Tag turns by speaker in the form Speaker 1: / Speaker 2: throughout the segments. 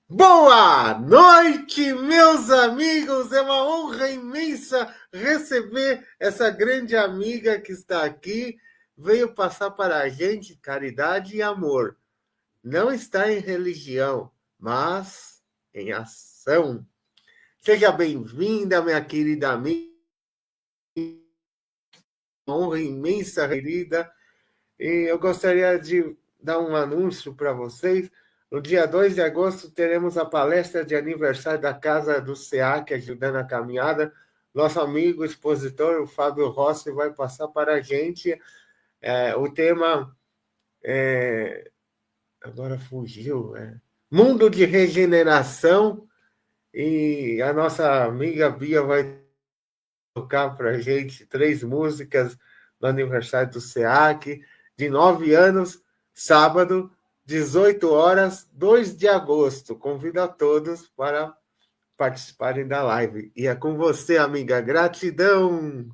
Speaker 1: Boa noite, meus amigos! É uma honra imensa receber essa grande amiga que está aqui. Veio passar para a gente caridade e amor. Não está em religião, mas em ação. Seja bem-vinda, minha querida amiga. Uma honra imensa, querida. E eu gostaria de dar um anúncio para vocês. No dia 2 de agosto, teremos a palestra de aniversário da Casa do SEAC, ajudando a caminhada. Nosso amigo expositor, o Fábio Rossi, vai passar para a gente. O tema, agora fugiu, Mundo de Regeneração, e a nossa amiga Bia vai tocar para a gente 3 músicas no aniversário do SEAC, de 9 anos, sábado, 18 horas, 2 de agosto. Convido a todos para participarem da live. E é com você, amiga. Gratidão!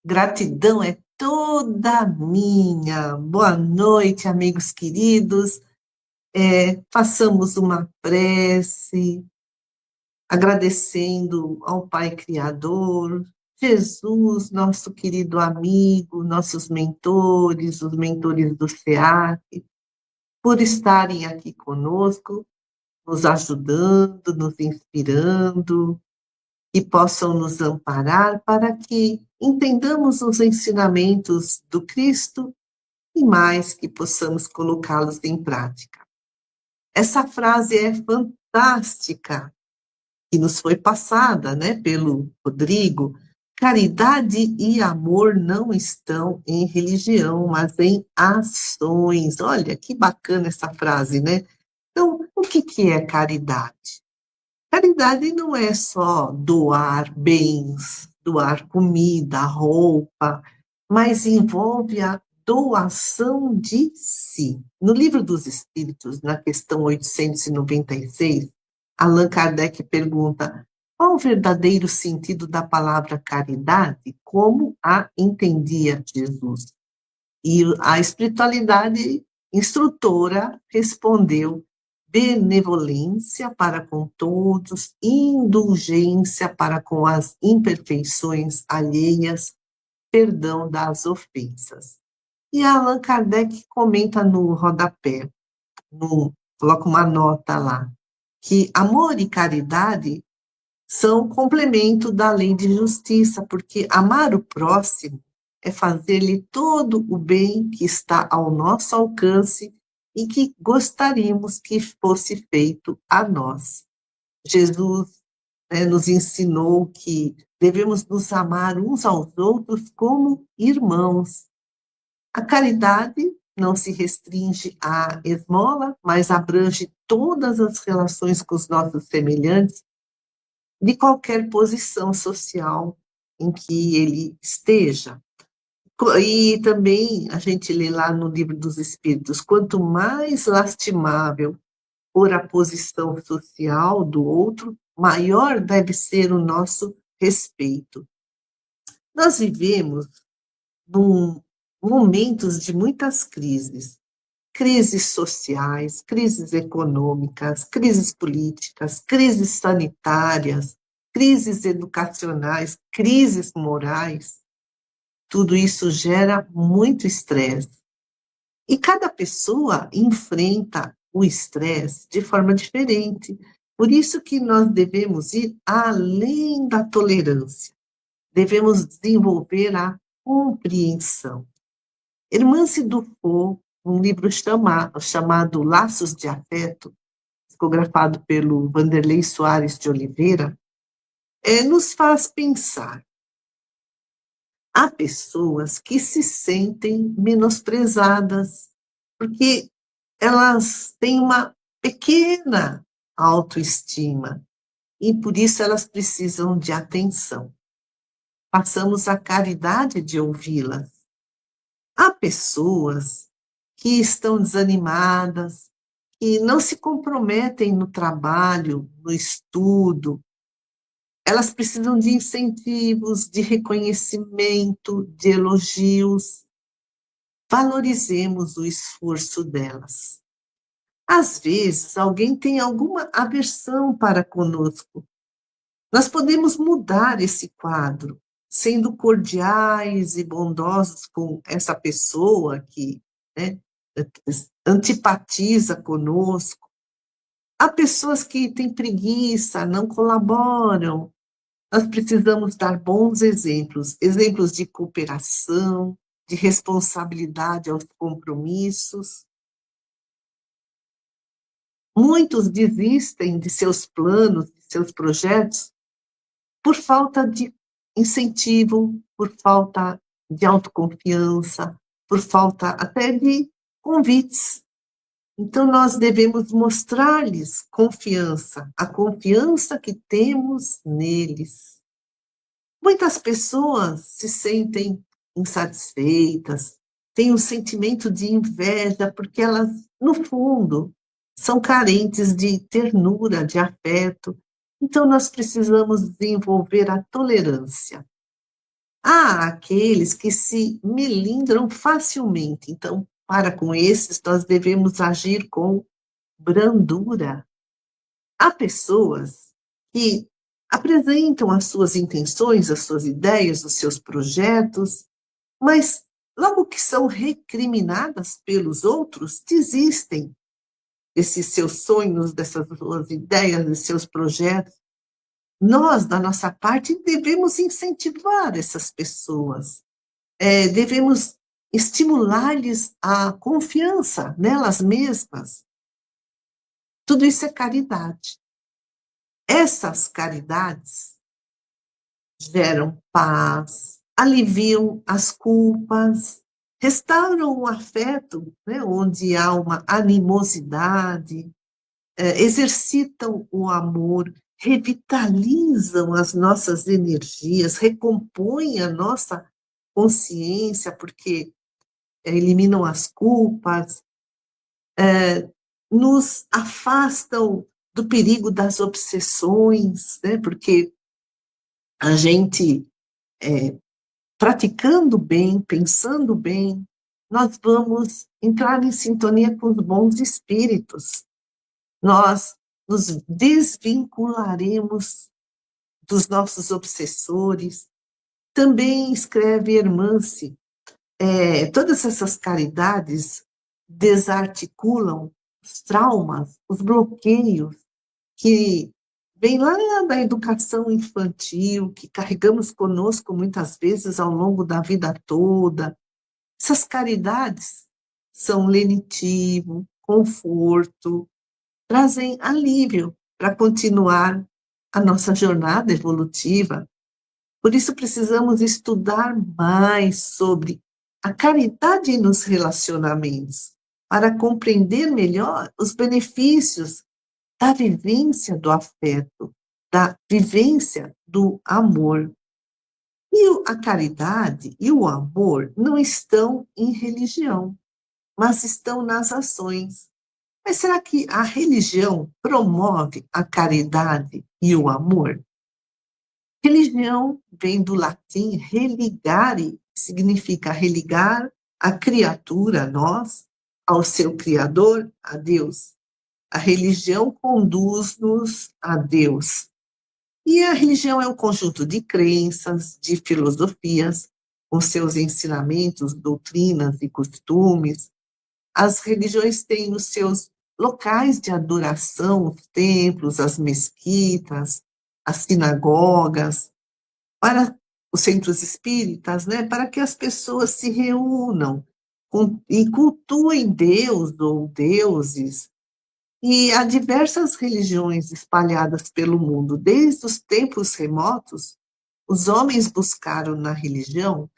Speaker 2: Gratidão é toda minha. Boa noite, amigos queridos. Façamos uma prece, agradecendo ao Pai Criador, Jesus, nosso querido amigo, nossos mentores, os mentores do SEAC, por estarem aqui conosco, nos ajudando, nos inspirando, e possam nos amparar para que entendamos os ensinamentos do Cristo e mais que possamos colocá-los em prática. Essa frase é fantástica que nos foi passada, né, pelo Rodrigo. Caridade e amor não estão em religião, mas em ações. Olha que bacana essa frase, né? Então, o que é caridade? Caridade não é só doar bens, doar comida, roupa, mas envolve a doação de si. No Livro dos Espíritos, na questão 896, Allan Kardec pergunta: qual o verdadeiro sentido da palavra caridade? Como a entendia Jesus? E a espiritualidade instrutora respondeu: benevolência para com todos, indulgência para com as imperfeições alheias, perdão das ofensas. E Allan Kardec comenta no rodapé, coloca uma nota lá, que amor e caridade são complemento da lei de justiça, porque amar o próximo é fazer-lhe todo o bem que está ao nosso alcance e que gostaríamos que fosse feito a nós. Jesus, né, nos ensinou que devemos nos amar uns aos outros como irmãos. A caridade não se restringe à esmola, mas abrange todas as relações com os nossos semelhantes, de qualquer posição social em que ele esteja. E também a gente lê lá no Livro dos Espíritos: quanto mais lastimável for a posição social do outro, maior deve ser o nosso respeito. Nós vivemos num momentos de muitas crises sociais, crises econômicas, crises políticas, crises sanitárias, crises educacionais, crises morais. Tudo isso gera muito estresse. E cada pessoa enfrenta o estresse de forma diferente. Por isso que nós devemos ir além da tolerância. Devemos desenvolver a compreensão. Irmã-se Dufaux, um livro chamado Laços de Afeto, psicografado pelo Vanderlei Soares de Oliveira, nos faz pensar. Há pessoas que se sentem menosprezadas, porque elas têm uma pequena autoestima e por isso elas precisam de atenção. Passamos a caridade de ouvi-las. Há pessoas que estão desanimadas, que não se comprometem no trabalho, no estudo. Elas precisam de incentivos, de reconhecimento, de elogios. Valorizemos o esforço delas. Às vezes, alguém tem alguma aversão para conosco. Nós podemos mudar esse quadro, sendo cordiais e bondosos com essa pessoa que, né, antipatiza conosco. Há pessoas que têm preguiça, não colaboram. Nós precisamos dar bons exemplos, exemplos de cooperação, de responsabilidade aos compromissos. Muitos desistem de seus planos, de seus projetos, por falta de incentivo, por falta de autoconfiança, por falta até de convites. Então, nós devemos mostrar-lhes confiança, a confiança que temos neles. Muitas pessoas se sentem insatisfeitas, têm um sentimento de inveja, porque elas, no fundo, são carentes de ternura, de afeto. Então, nós precisamos desenvolver a tolerância. Há aqueles que se melindram facilmente, então, para com esses, nós devemos agir com brandura. Há pessoas que apresentam as suas intenções, as suas ideias, os seus projetos, mas logo que são recriminadas pelos outros, desistem desses seus sonhos, dessas suas ideias, dos seus projetos. Nós, da nossa parte, devemos incentivar essas pessoas, devemos estimular-lhes a confiança nelas mesmas. Tudo isso é caridade. Essas caridades geram paz, aliviam as culpas, restauram o afeto, né, onde há uma animosidade, exercitam o amor, revitalizam as nossas energias, recompõem a nossa consciência, porque eliminam as culpas, nos afastam do perigo das obsessões, né, porque a gente, praticando bem, pensando bem, nós vamos entrar em sintonia com os bons espíritos. Nós nos desvincularemos dos nossos obsessores. Também escreve Hermance, todas essas caridades desarticulam os traumas, os bloqueios que vem lá da educação infantil, que carregamos conosco muitas vezes ao longo da vida toda. Essas caridades são lenitivo, conforto, trazem alívio para continuar a nossa jornada evolutiva. Por isso precisamos estudar mais sobre a caridade nos relacionamentos, para compreender melhor os benefícios da vivência do afeto, da vivência do amor. E a caridade e o amor não estão em religião, mas estão nas ações. Mas será que a religião promove a caridade e o amor? Religião vem do latim religare, significa religar a criatura, nós, ao seu Criador, a Deus. A religião conduz-nos a Deus. E a religião é um conjunto de crenças, de filosofias, com seus ensinamentos, doutrinas e costumes. As religiões têm os seus locais de adoração, os templos, as mesquitas, as sinagogas, para os centros espíritas, né, para que as pessoas se reúnam e cultuem Deus ou deuses. E há diversas religiões espalhadas pelo mundo. Desde os tempos remotos, os homens buscaram na religião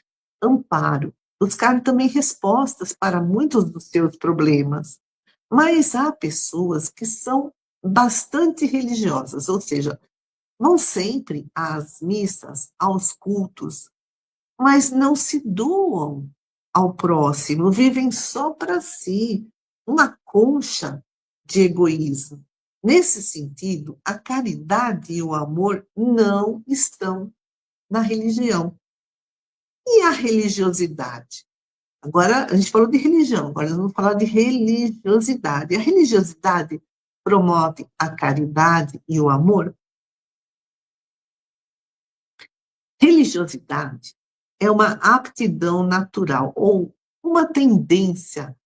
Speaker 2: amparo, buscaram também respostas para muitos dos seus problemas. Mas há pessoas que são bastante religiosas, ou seja, vão sempre às missas, aos cultos, mas não se doam ao próximo, vivem só para si, uma concha de egoísmo. Nesse sentido, a caridade e o amor não estão na religião. E a religiosidade? Agora, a gente falou de religião, agora nós vamos falar de religiosidade. A religiosidade promove a caridade e o amor. Religiosidade é uma aptidão natural ou uma tendência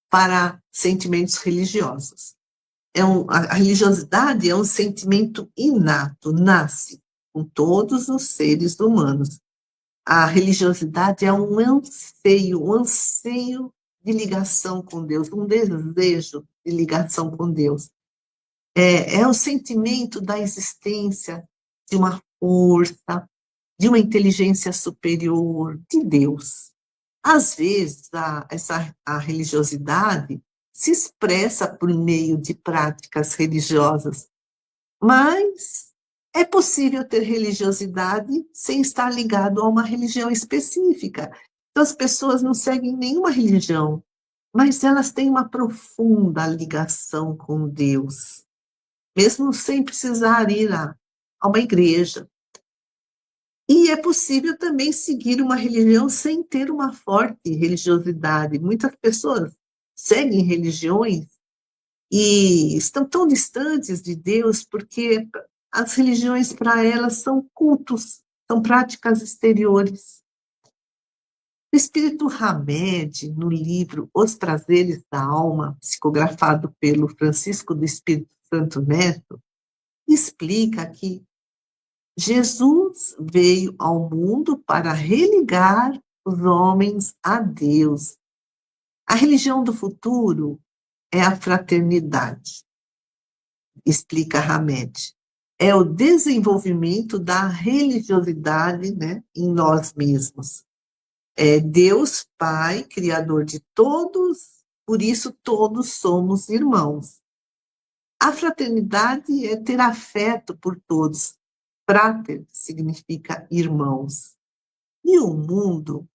Speaker 2: para sentimentos religiosos. A religiosidade é um sentimento inato, nasce com todos os seres humanos. A religiosidade é um anseio de ligação com Deus, um desejo de ligação com Deus. É o sentimento da existência de uma força, de uma inteligência superior, de Deus. Às vezes, a religiosidade se expressa por meio de práticas religiosas, mas é possível ter religiosidade sem estar ligado a uma religião específica. Então, as pessoas não seguem nenhuma religião, mas elas têm uma profunda ligação com Deus, mesmo sem precisar ir a uma igreja. E é possível também seguir uma religião sem ter uma forte religiosidade. Muitas pessoas seguem religiões e estão tão distantes de Deus porque as religiões para elas são cultos, são práticas exteriores. O espírito Hamed, no livro Os Prazeres da Alma, psicografado pelo Francisco do Espírito Santo Neto, explica que Jesus veio ao mundo para religar os homens a Deus. A religião do futuro é a fraternidade, explica Hamed. É o desenvolvimento da religiosidade, né, em nós mesmos. É Deus Pai, Criador de todos, por isso todos somos irmãos. A fraternidade é ter afeto por todos. Frater significa irmãos. E o mundo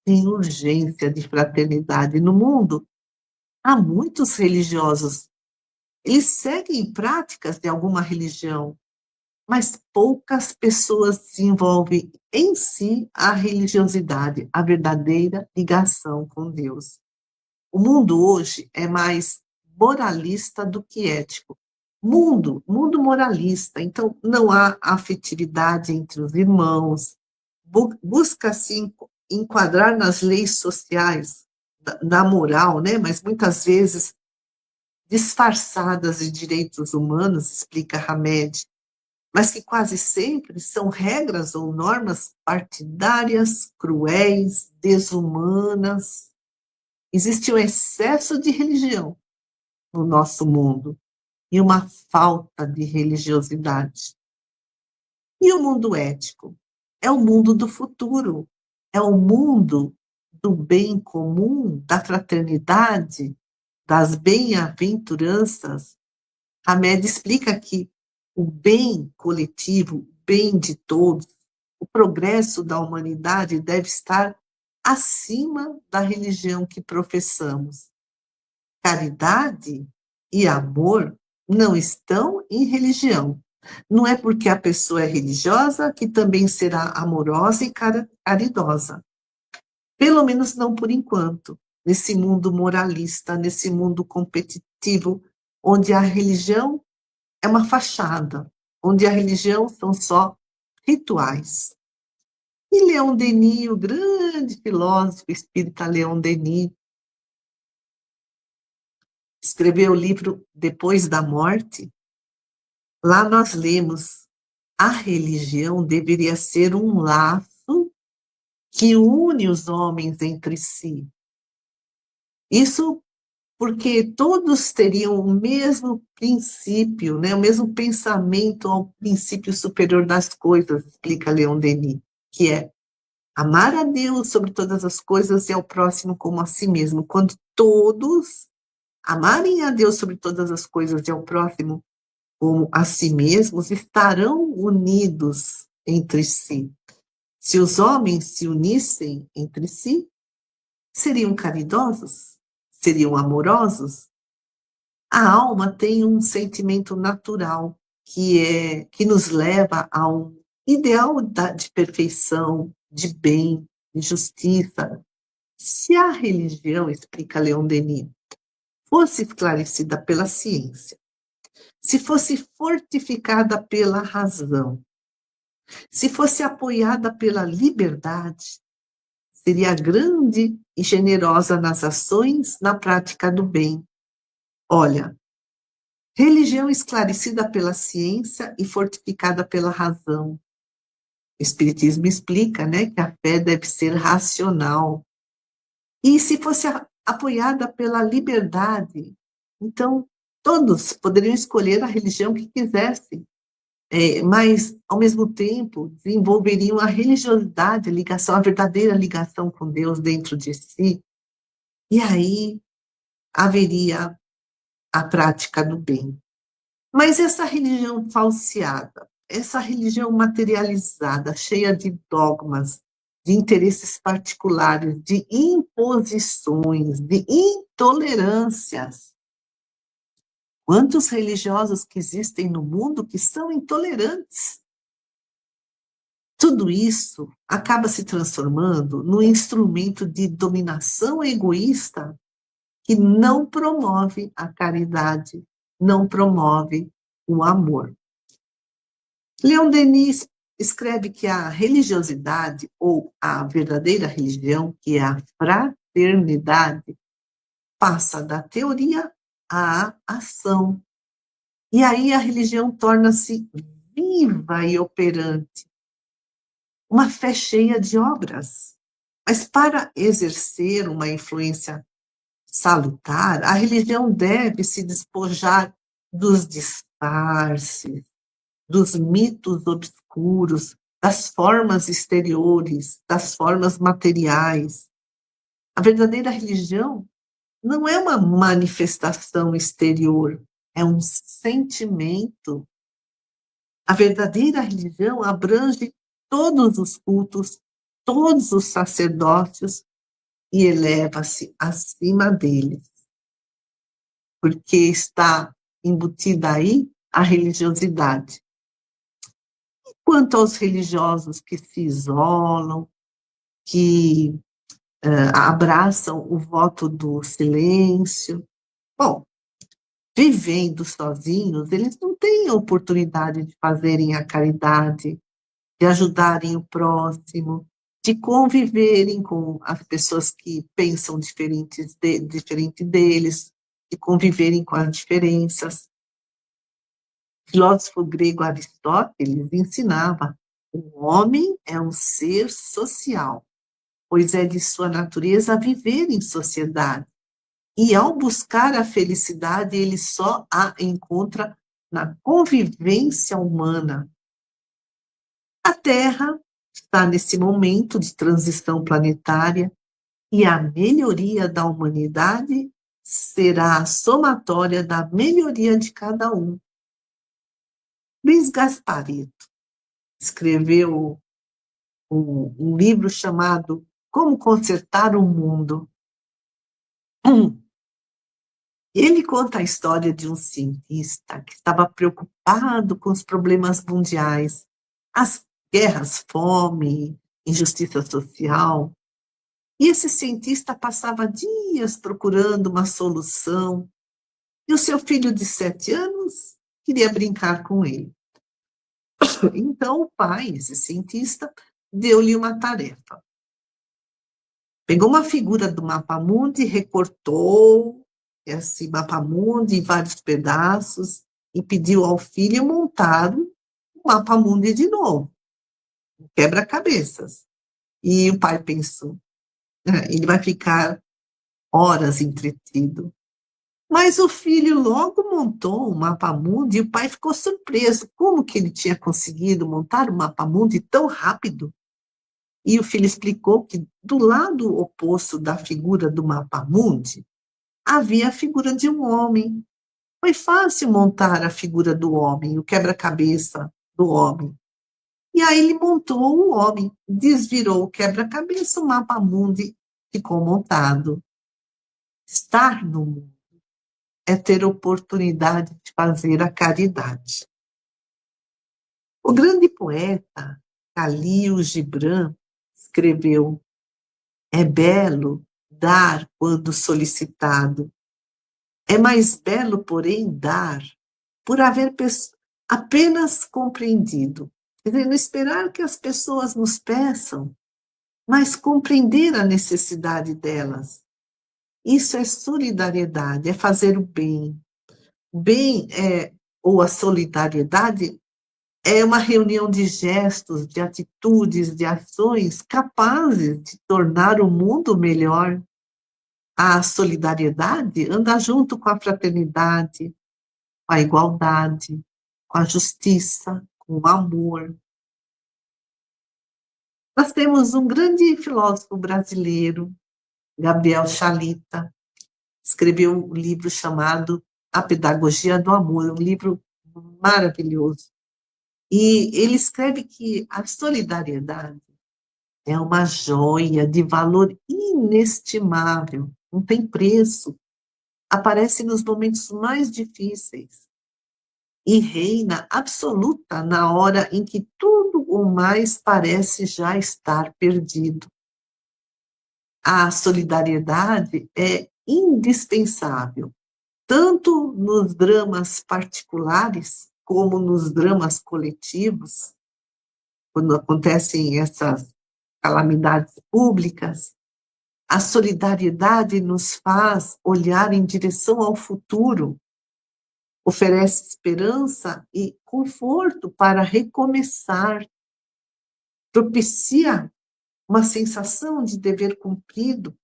Speaker 2: tem urgência de fraternidade. No mundo, há muitos religiosos. Eles seguem práticas de alguma religião, mas poucas pessoas desenvolvem em si a religiosidade, a verdadeira ligação com Deus. O mundo hoje é mais moralista do que ético. Mundo moralista, então não há afetividade entre os irmãos, busca-se enquadrar nas leis sociais, da moral, né? Mas muitas vezes disfarçadas de direitos humanos, explica Hamed, mas que quase sempre são regras ou normas partidárias, cruéis, desumanas. Existe um excesso de religião no nosso mundo e uma falta de religiosidade. E o mundo ético? É o mundo do futuro, é o mundo do bem comum, da fraternidade, das bem-aventuranças. Hamed explica que o bem coletivo, o bem de todos, o progresso da humanidade deve estar acima da religião que professamos. Caridade e amor não estão em religião. Não é porque a pessoa é religiosa que também será amorosa e caridosa. Pelo menos não por enquanto, nesse mundo moralista, nesse mundo competitivo, onde a religião é uma fachada, onde a religião são só rituais. E Leon Denis, o grande filósofo espírita Leon Denis, escreveu o livro Depois da Morte. Lá nós lemos: a religião deveria ser um laço que une os homens entre si. Isso porque todos teriam o mesmo princípio, né, o mesmo pensamento ao princípio superior das coisas, explica Leon Denis, que é amar a Deus sobre todas as coisas e ao próximo como a si mesmo. Quando todos amarem a Deus sobre todas as coisas e ao próximo como a si mesmos, estarão unidos entre si. Se os homens se unissem entre si, seriam caridosos? Seriam amorosos? A alma tem um sentimento natural que nos leva a um ideal de perfeição, de bem, de justiça. Se a religião, explica Leon Denis, fosse esclarecida pela ciência, se fosse fortificada pela razão, se fosse apoiada pela liberdade, seria grande e generosa nas ações, na prática do bem. Olha, religião esclarecida pela ciência e fortificada pela razão. O Espiritismo explica, né, que a fé deve ser racional. E se fosse apoiada pela liberdade, então todos poderiam escolher a religião que quisessem, mas, ao mesmo tempo, desenvolveriam a religiosidade, a ligação, a verdadeira ligação com Deus dentro de si, e aí haveria a prática do bem. Mas essa religião falseada, essa religião materializada, cheia de dogmas, de interesses particulares, de imposições, de intolerâncias. Quantos religiosos que existem no mundo que são intolerantes? Tudo isso acaba se transformando num instrumento de dominação egoísta que não promove a caridade, não promove o amor. Leon Denis escreve que a religiosidade, ou a verdadeira religião, que é a fraternidade, passa da teoria à ação. E aí a religião torna-se viva e operante, uma fé cheia de obras. Mas para exercer uma influência salutar, a religião deve se despojar dos disfarces, dos mitos obscuros, das formas exteriores, das formas materiais. A verdadeira religião não é uma manifestação exterior, é um sentimento. A verdadeira religião abrange todos os cultos, todos os sacerdócios e eleva-se acima deles, porque está embutida aí a religiosidade. Quanto aos religiosos que se isolam, que abraçam o voto do silêncio, bom, vivendo sozinhos, eles não têm a oportunidade de fazerem a caridade, de ajudarem o próximo, de conviverem com as pessoas que pensam diferente deles, de conviverem com as diferenças. O filósofo grego Aristóteles ensinava: o homem é um ser social, pois é de sua natureza viver em sociedade. E ao buscar a felicidade, ele só a encontra na convivência humana. A Terra está nesse momento de transição planetária e a melhoria da humanidade será a somatória da melhoria de cada um. Luiz Gasparito escreveu um livro chamado Como Consertar o Mundo. Ele conta a história de um cientista que estava preocupado com os problemas mundiais, as guerras, fome, injustiça social. E esse cientista passava dias procurando uma solução, e o seu filho de 7 anos queria brincar com ele. Então o pai, esse cientista, deu-lhe uma tarefa. Pegou uma figura do mapa-mundi, recortou esse mapa-mundi em vários pedaços e pediu ao filho montar o mapa-mundi de novo, quebra-cabeças. E o pai pensou, ele vai ficar horas entretido. Mas o filho logo montou o mapa-mundi e o pai ficou surpreso. Como que ele tinha conseguido montar o mapa-mundi tão rápido? E o filho explicou que do lado oposto da figura do mapa-mundi havia a figura de um homem. Foi fácil montar a figura do homem, o quebra-cabeça do homem. E aí ele montou o homem, desvirou o quebra-cabeça, o mapa-mundi ficou montado. Estar no mundo é ter oportunidade de fazer a caridade. O grande poeta Khalil Gibran escreveu: é belo dar quando solicitado. É mais belo, porém, dar por haver apenas compreendido. Quer dizer, não esperar que as pessoas nos peçam, mas compreender a necessidade delas. Isso é solidariedade, é fazer o bem. O bem ou a solidariedade é uma reunião de gestos, de atitudes, de ações capazes de tornar o mundo melhor. A solidariedade anda junto com a fraternidade, com a igualdade, com a justiça, com o amor. Nós temos um grande filósofo brasileiro, Gabriel Chalita, escreveu um livro chamado A Pedagogia do Amor, um livro maravilhoso. E ele escreve que a solidariedade é uma joia de valor inestimável, não tem preço, aparece nos momentos mais difíceis e reina absoluta na hora em que tudo o mais parece já estar perdido. A solidariedade é indispensável, tanto nos dramas particulares como nos dramas coletivos, quando acontecem essas calamidades públicas. A solidariedade nos faz olhar em direção ao futuro, oferece esperança e conforto para recomeçar, propicia uma sensação de dever cumprido.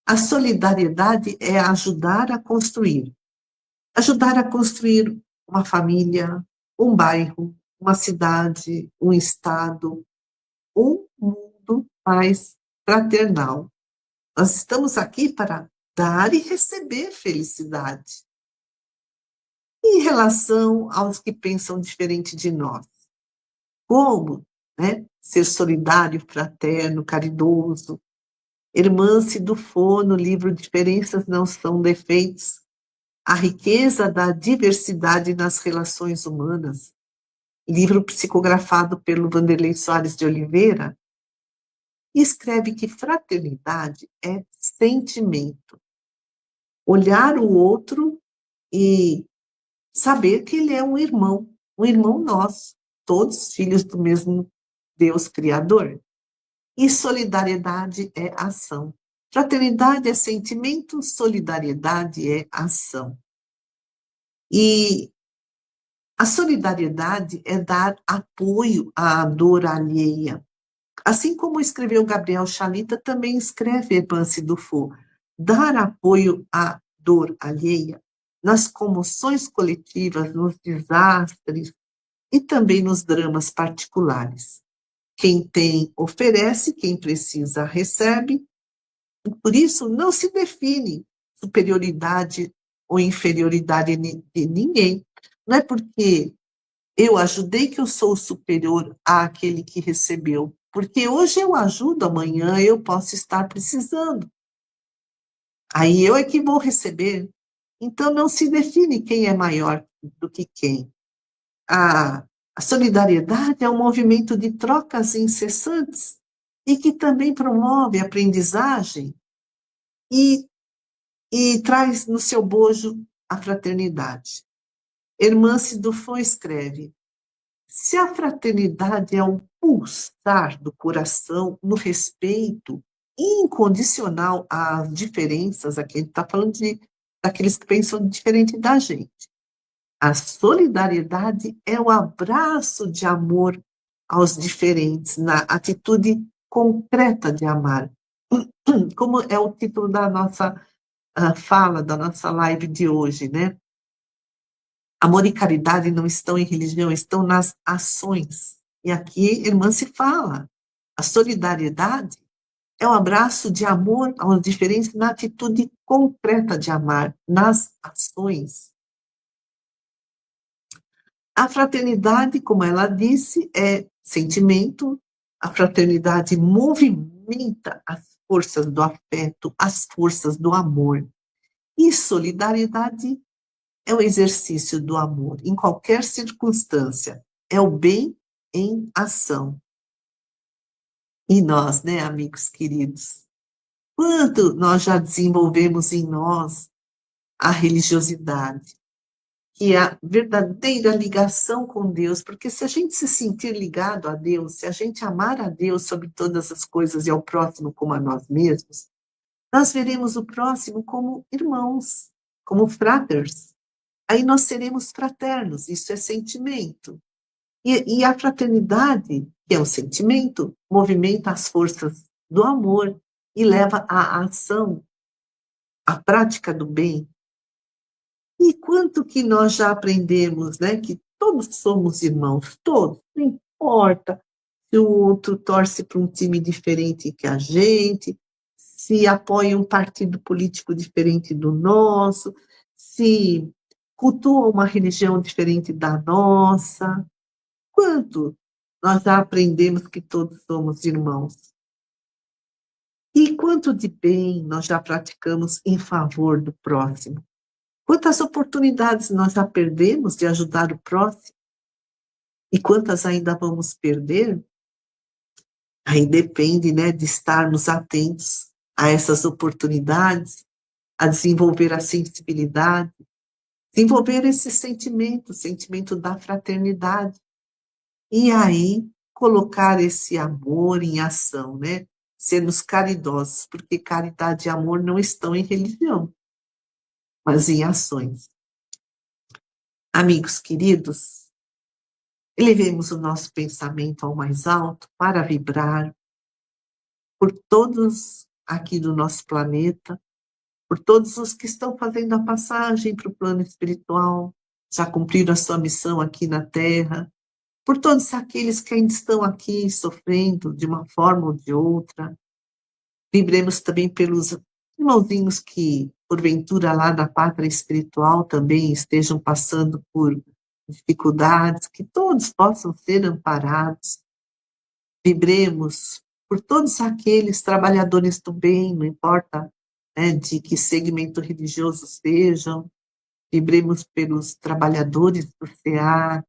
Speaker 2: A solidariedade é ajudar a construir uma família, um bairro, uma cidade, um estado, um mundo mais fraternal. Nós estamos aqui para dar e receber felicidade. Em relação aos que pensam diferente de nós, como, né, ser solidário, fraterno, caridoso? Hermance Dufaux, no livro Diferenças Não São Defeitos, a riqueza da diversidade nas relações humanas, livro psicografado pelo Vanderlei Soares de Oliveira, escreve que fraternidade é sentimento. Olhar o outro e saber que ele é um irmão nosso, todos filhos do mesmo Deus Criador. E solidariedade é ação. Fraternidade é sentimento, solidariedade é ação. E a solidariedade é dar apoio à dor alheia. Assim como escreveu Gabriel Chalita, também escreve Hermance Dufaux. Dar apoio à dor alheia nas comoções coletivas, nos desastres e também nos dramas particulares. Quem tem, oferece, quem precisa, recebe. Por isso, não se define superioridade ou inferioridade de ninguém. Não é porque eu ajudei que eu sou superior àquele que recebeu. Porque hoje eu ajudo, amanhã eu posso estar precisando. Aí eu é que vou receber. Então, não se define quem é maior do que quem. A solidariedade é um movimento de trocas incessantes e que também promove a aprendizagem e traz no seu bojo a fraternidade. Hermance Dufaux escreve: se a fraternidade é um pulsar do coração no respeito incondicional às diferenças, aqui a gente está falando daqueles que pensam diferente da gente. A solidariedade é o abraço de amor aos diferentes, na atitude concreta de amar. Como é o título da nossa fala, da nossa live de hoje, né? Amor e caridade não estão em religião, estão nas ações. E aqui, irmã, se fala, a solidariedade é o abraço de amor aos diferentes na atitude concreta de amar, nas ações. A fraternidade, como ela disse, é sentimento, a fraternidade movimenta as forças do afeto, as forças do amor. E solidariedade é o exercício do amor, em qualquer circunstância. É o bem em ação. E nós, né, amigos queridos? Quanto nós já desenvolvemos em nós a religiosidade, que é a verdadeira ligação com Deus, porque se a gente se sentir ligado a Deus, se a gente amar a Deus sobre todas as coisas e ao próximo como a nós mesmos, nós veremos o próximo como irmãos, como fratres. Aí nós seremos fraternos, isso é sentimento. E a fraternidade, que é o sentimento, movimenta as forças do amor e leva à ação, à prática do bem. E quanto que nós já aprendemos, né, que todos somos irmãos, todos, não importa se o outro torce para um time diferente que a gente, se apoia um partido político diferente do nosso, se cultua uma religião diferente da nossa. Quanto nós já aprendemos que todos somos irmãos? E quanto de bem nós já praticamos em favor do próximo? Quantas oportunidades nós já perdemos de ajudar o próximo? E quantas ainda vamos perder? Aí depende, né, de estarmos atentos a essas oportunidades, a desenvolver a sensibilidade, desenvolver esse sentimento, o sentimento da fraternidade. E aí colocar esse amor em ação, né? Sermos caridosos, porque caridade e amor não estão em religião, mas em ações. Amigos queridos, elevemos o nosso pensamento ao mais alto para vibrar por todos aqui do nosso planeta, por todos os que estão fazendo a passagem para o plano espiritual, já cumpriram a sua missão aqui na Terra, por todos aqueles que ainda estão aqui sofrendo de uma forma ou de outra. Vibremos também pelos irmãozinhos que, porventura, lá da pátria espiritual também estejam passando por dificuldades, que todos possam ser amparados. Vibremos por todos aqueles trabalhadores do bem, não importa, né, de que segmento religioso sejam. Vibremos pelos trabalhadores do SEAC,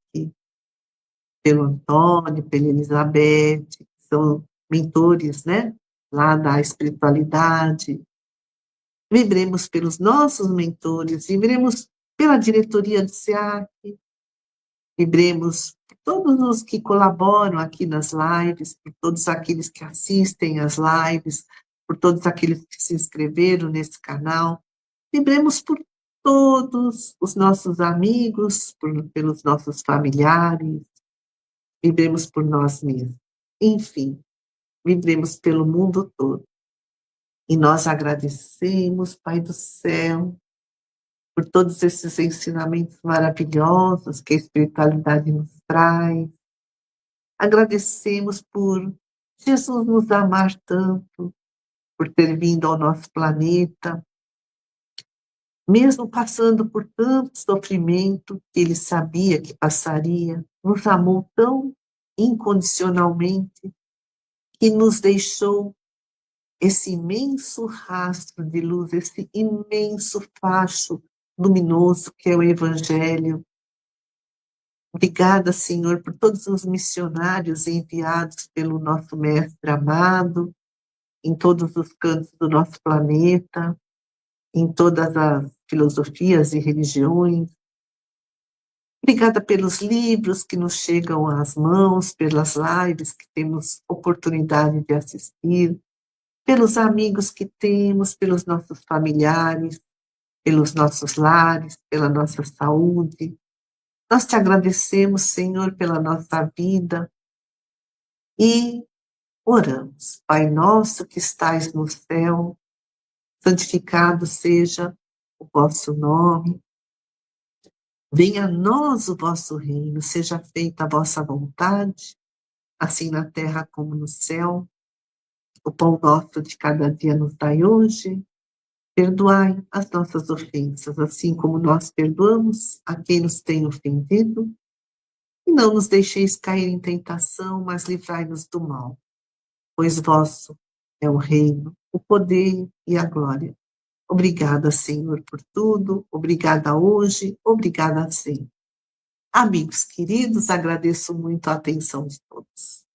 Speaker 2: pelo Antônio, pela Elizabeth, que são mentores, né, lá da espiritualidade. Vibremos pelos nossos mentores, vibremos pela diretoria do SEAC, vibremos por todos os que colaboram aqui nas lives, por todos aqueles que assistem às lives, por todos aqueles que se inscreveram nesse canal. Vibremos por todos os nossos amigos, pelos nossos familiares, vibremos por nós mesmos. Enfim, vibremos pelo mundo todo. E nós agradecemos, Pai do céu, por todos esses ensinamentos maravilhosos que a espiritualidade nos traz. Agradecemos por Jesus nos amar tanto, por ter vindo ao nosso planeta, mesmo passando por tanto sofrimento que ele sabia que passaria, nos amou tão incondicionalmente que nos deixou esse imenso rastro de luz, esse imenso facho luminoso que é o Evangelho. Obrigada, Senhor, por todos os missionários enviados pelo nosso Mestre amado, em todos os cantos do nosso planeta, em todas as filosofias e religiões. Obrigada pelos livros que nos chegam às mãos, pelas lives que temos oportunidade de assistir, pelos amigos que temos, pelos nossos familiares, pelos nossos lares, pela nossa saúde. Nós te agradecemos, Senhor, pela nossa vida e oramos. Pai nosso que estais no céu, santificado seja o vosso nome. Venha a nós o vosso reino, seja feita a vossa vontade, assim na terra como no céu. O pão nosso de cada dia nos dai hoje. Perdoai as nossas ofensas, assim como nós perdoamos a quem nos tem ofendido. E não nos deixeis cair em tentação, mas livrai-nos do mal. Pois vosso é o reino, o poder e a glória. Obrigada, Senhor, por tudo. Obrigada hoje, obrigada sempre. Amigos queridos, agradeço muito a atenção de todos.